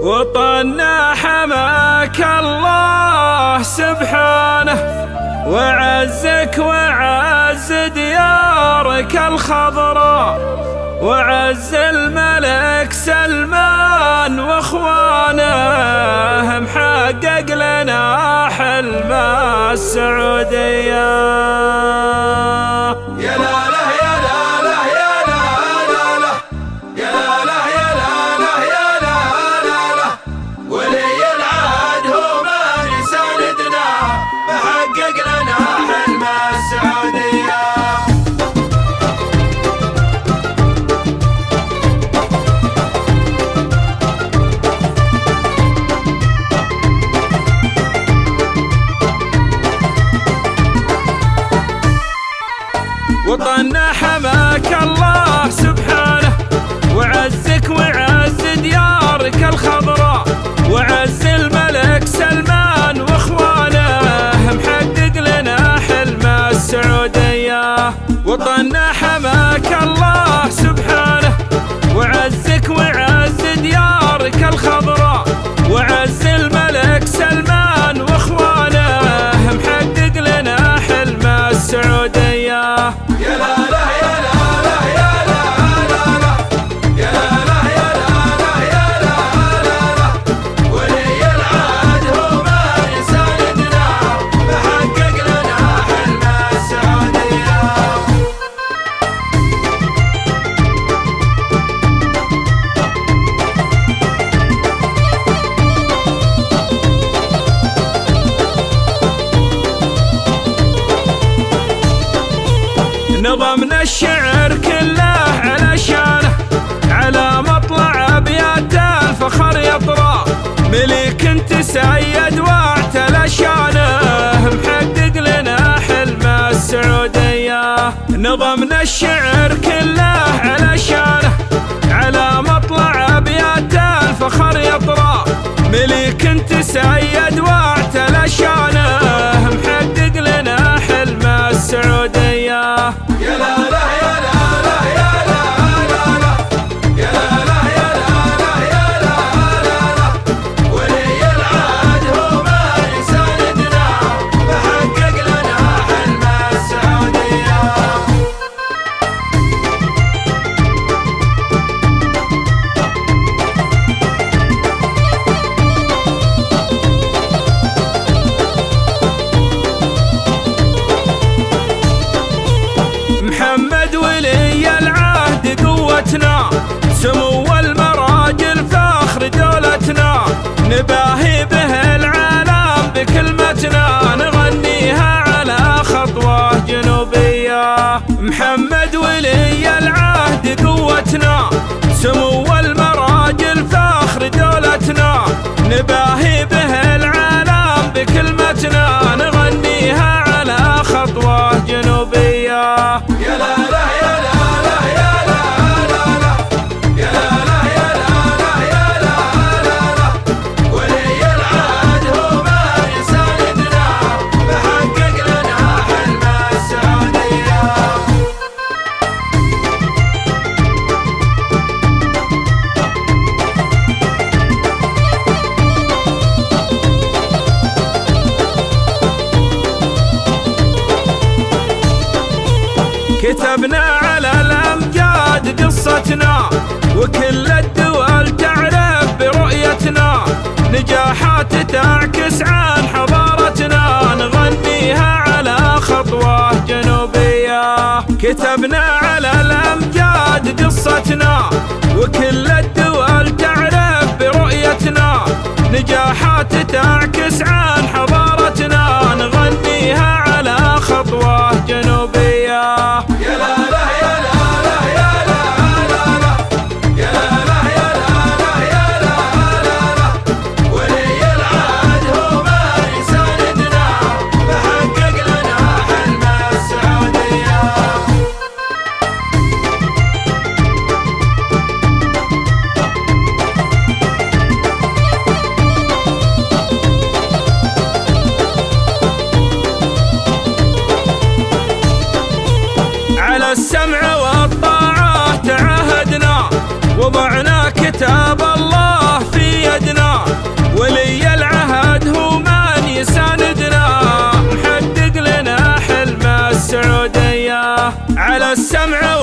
وطننا حماك الله سبحانه، وعزك وعز ديارك الخضراء، وعز الملك سلمان واخوانه، محقق لنا حلم السعودية. يا لا لا يا لا لا يا لا لا لا يا لا يا لا لا يا لا لا لا، ولي العهد هو من يساندنا، محقق لنا حلم السعودية. وطننا حماك الله سبحانه، وعزك وعز ديارك الخضراء، وعز الملك سلمان واخوانه، محقق لنا حلم السعودية. وطننا حماك الله سبحانه، وعزك وعز ديارك الخضراء، وعز الملك سلمان واخوانه، محقق لنا حلم السعودية. يا لا لا يا لا لا يا لا لا لا يا لا يا لا لا يا لا لا لا، ولي العهد هو من يساندنا، محقق لنا حلم السعودية. نظمنا الشعر كله على شانه، على مطلع ابيات الفخر يطرى، مليك تسيد واعتلى شانه، محقق لنا حلم السعودية. نظمنا الشعر كله على شانه، على مطلع ابيات الفخر يطرى، مليك تسيد واعتلى شانه، محقق لنا حلم السعودية. يا لا لا يا لا لا يا لا لا لا يا لا يا لا لا يا لا لا لا، ولي العهد هو من يساندنا، محقق لنا حلم السعودية. محمد ولي العهد قوتنا، سمو المراجل فخر دولتنا، نباهي به العالم بكلمتنا، نغنيها على خطوة جنوبية. محمد ولي العهد قوتنا، سمو المراجل فخر دولتنا، نباهي به العالم بكلمتنا، نغنيها على خطوة جنوبية. يا لا لا يا لا لا يا لا لا لا يا لا يا لا لا يا لا لا لا، ولي العهد هو من يساندنا، محقق لنا حلم السعودية. كتبنا على الأمجاد قصتنا، وكل الدول تعرف برؤيتنا، نجاحات تعكس عن حضارتنا، نغنيها على خطوة جنوبية. كتبنا على الأمجاد قصتنا، وكل الدول تعرف برؤيتنا، نجاحات تعكس عن حضارتنا، نغنيها على خطوة جنوبية. يا لا لا يا لا لا يا لا لا لا يا لا يا لا لا يا لا لا لا، ولي العهد هو من يساندنا، محقق لنا حلم السعودية. السمع والطاعة تعهدنا، وضعنا كتاب الله في يدنا، السمع